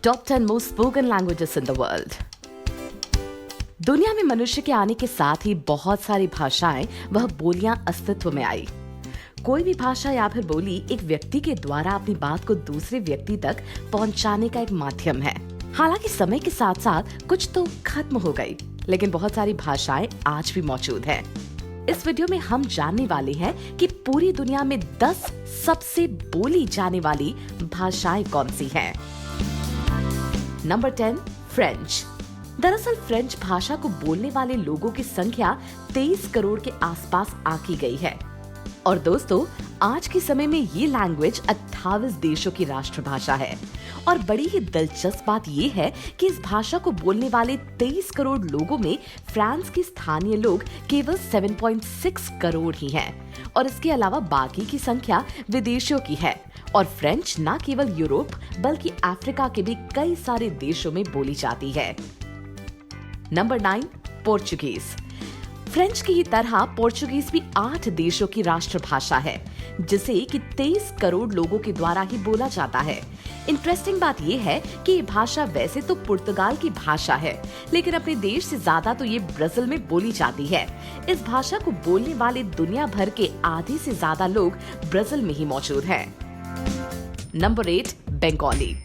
Top 10 most spoken languages in the world. दुनिया में मनुष्य के आने के साथ ही बहुत सारी भाषाएं वह बोलियां अस्तित्व में आई। कोई भी भाषा या फिर बोली एक व्यक्ति के द्वारा अपनी बात को दूसरे व्यक्ति तक पहुंचाने का एक माध्यम है। हालांकि समय के साथ साथ कुछ तो खत्म हो गई, लेकिन बहुत सारी भाषाएं आज भी मौजूद हैं। इस वीडियो में हम जानने वाले हैं कि पूरी दुनिया में 10 सबसे बोली जाने वाली भाषाएं कौन सी हैं। Number 10, French. दरअसल फ्रेंच भाषा को बोलने वाले लोगों की संख्या 23 करोड़ के आसपास आंकी गई है। और दोस्तों, आज के समय में ये लैंग्वेज 28 देशों की राष्ट्रभाषा है। और बड़ी ही दिलचस्प बात ये है कि इस भाषा को बोलने वाले 23 करोड़ लोगों में फ्रांस के स्थानीय लोग केवल 7.6 करोड़ ही हैं। और इसके अलावा बाकी की संख्या विदेशियों की है। और फ्रेंच न केवल यूरोप बल्कि अफ्रीका के भी कई सारे देशों में बोली जाती है। Number 9, Portuguese. फ्रेंच की ही तरह पोर्चुगीज भी 8 देशों की राष्ट्रभाषा है, जिसे कि 23 करोड़ लोगों के द्वारा ही बोला जाता है। इंटरेस्टिंग बात यह है कि ये भाषा वैसे तो पुर्तगाल की भाषा है, लेकिन अपने देश से ज्यादा तो ये ब्राजील में बोली जाती है। इस भाषा को बोलने वाले दुनिया भर के आधे से ज्यादा लोग ब्राजील में ही मौजूद हैं। नंबर 8, बंगाली।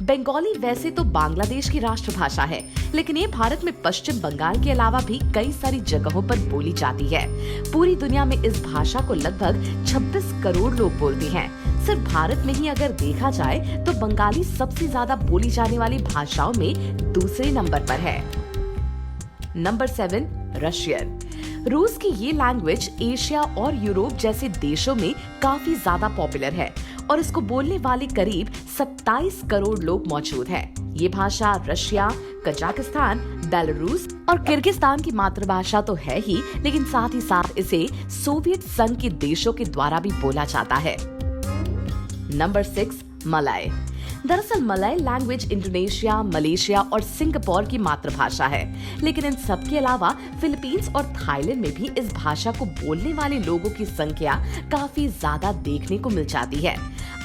बंगाली वैसे तो बांग्लादेश की राष्ट्रभाषा है, लेकिन ये भारत में पश्चिम बंगाल के अलावा भी कई सारी जगहों पर बोली जाती है। पूरी दुनिया में इस भाषा को लगभग 26 करोड़ लोग बोलते हैं। सिर्फ भारत में ही अगर देखा जाए तो बंगाली सबसे ज्यादा बोली जाने वाली भाषाओं में दूसरे नंबर पर है। Number 7, Russian. रूस की ये लैंग्वेज एशिया और यूरोप जैसे देशों में काफी ज्यादा पॉपुलर है और इसको बोलने वाले करीब 27 करोड़ लोग मौजूद हैं। ये भाषा रशिया, कजाकिस्तान, बेलारूस और किर्गिस्तान की मातृभाषा तो है ही, लेकिन साथ ही साथ इसे सोवियत संघ के देशों के द्वारा भी बोला जाता है। Number 6, Malay. दरअसल मलय लैंग्वेज इंडोनेशिया, मलेशिया और सिंगापुर की मातृभाषा है, लेकिन इन सब के अलावा फिलीपींस और थाईलैंड में भी इस भाषा को बोलने वाले लोगों की संख्या काफी ज्यादा देखने को मिल जाती है।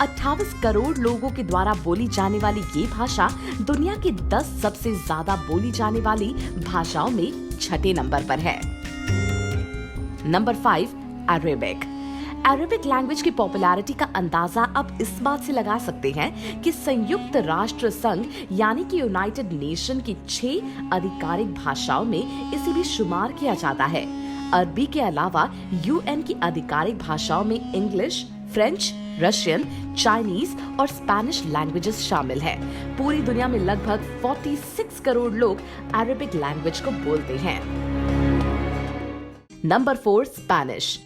28 करोड़ लोगों के द्वारा बोली जाने वाली ये भाषा दुनिया की 10 सबसे ज्यादा बोली जाने वाली भाषाओं में 6ठे नंबर पर है। Number 5, Arabic. अरेबिक लैंग्वेज की पॉपुलैरिटी का अंदाजा अब इस बात से लगा सकते हैं कि संयुक्त राष्ट्र संघ यानी कि यूनाइटेड नेशन की 6 आधिकारिक भाषाओं में इसे भी शुमार किया जाता है। अरबी के अलावा यूएन की आधिकारिक भाषाओं में इंग्लिश, फ्रेंच, रशियन, चाइनीज और स्पेनिश लैंग्वेजेस शामिल हैं। पूरी दुनिया में लगभग 46 करोड़ लोग अरेबिक लैंग्वेज को बोलते हैं। Number 4, Spanish.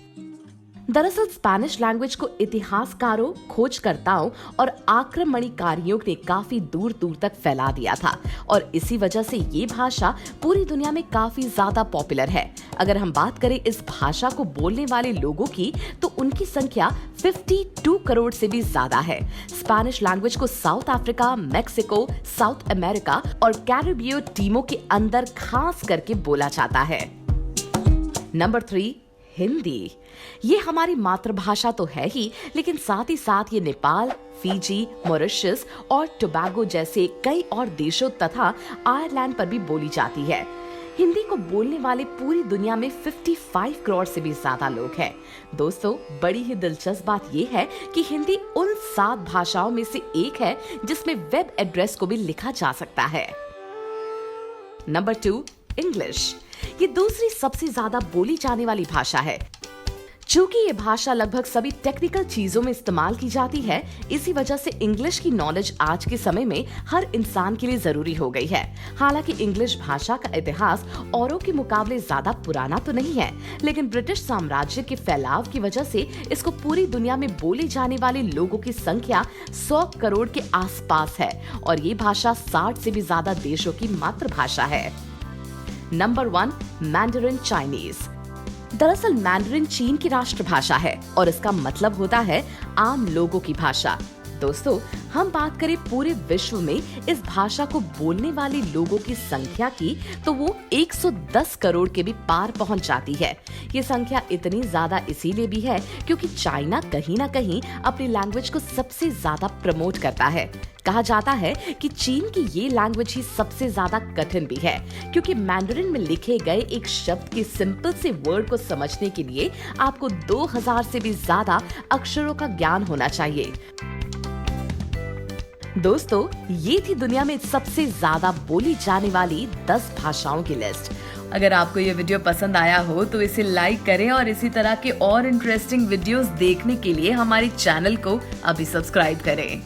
दरअसल स्पेनिश लैंग्वेज को इतिहासकारों, खोजकर्ताओं और आक्रमणकारियों ने काफी दूर दूर तक फैला दिया था और इसी वजह से ये भाषा पूरी दुनिया में काफी ज्यादा पॉपुलर है। अगर हम बात करें इस भाषा को बोलने वाले लोगों की, तो उनकी संख्या 52 करोड़ से भी ज्यादा है। स्पेनिश लैंग्वेज को south Africa, Mexico, south America और कैरिबियो टीमों के अंदर खास करके बोला जाता है। नंबर 3, हिंदी। ये हमारी मातृभाषा तो है ही, लेकिन साथ ही साथ ये नेपाल, फिजी, मॉरिशस और टोबैगो जैसे कई और देशों तथा आयरलैंड पर भी बोली जाती है। हिंदी को बोलने वाले पूरी दुनिया में 55 करोड़ से भी ज्यादा लोग हैं। दोस्तों, बड़ी ही दिलचस्प बात ये है कि हिंदी उन 7 भाषाओं में से एक है जिसमें वेब एड्रेस को भी लिखा जा सकता है। Number 2, English. ये दूसरी सबसे ज्यादा बोली जाने वाली भाषा है। चूंकि ये भाषा लगभग सभी टेक्निकल चीजों में इस्तेमाल की जाती है, इसी वजह से इंग्लिश की नॉलेज आज के समय में हर इंसान के लिए जरूरी हो गई है। हालांकि इंग्लिश भाषा का इतिहास औरों के मुकाबले ज्यादा पुराना तो नहीं है, लेकिन ब्रिटिश साम्राज्य के फैलाव की वजह से इसको पूरी दुनिया में बोले जाने वाले लोगों की संख्या 100 करोड़ के आसपास है और ये भाषा 60 से भी ज्यादा देशों की मातृभाषा है। Number 1, Mandarin Chinese. दरअसल मैंडरिन चीन की राष्ट्रभाषा है और इसका मतलब होता है आम लोगों की भाषा। दोस्तों, हम बात करें पूरे विश्व में इस भाषा को बोलने वाले लोगों की संख्या की, तो वो 110 करोड़ के भी पार पहुंच जाती है। ये संख्या इतनी ज्यादा इसीलिए भी है क्योंकि चाइना कहीं ना कहीं अपनी लैंग्वेज को सबसे ज्यादा प्रमोट करता है। कहा जाता है कि चीन की ये लैंग्वेज ही सबसे ज्यादा कठिन भी है, क्योंकि मैंडरिन में लिखे गए एक शब्द के सिंपल से वर्ड को समझने के लिए आपको 2000 से भी ज्यादा अक्षरों का ज्ञान होना चाहिए। दोस्तों, ये थी दुनिया में सबसे ज्यादा बोली जाने वाली 10 भाषाओं की लिस्ट। अगर आपको ये वीडियो पसंद आया हो तो इसे लाइक करें और इसी तरह के और इंटरेस्टिंग वीडियोस देखने के लिए हमारे चैनल को अभी सब्सक्राइब करें।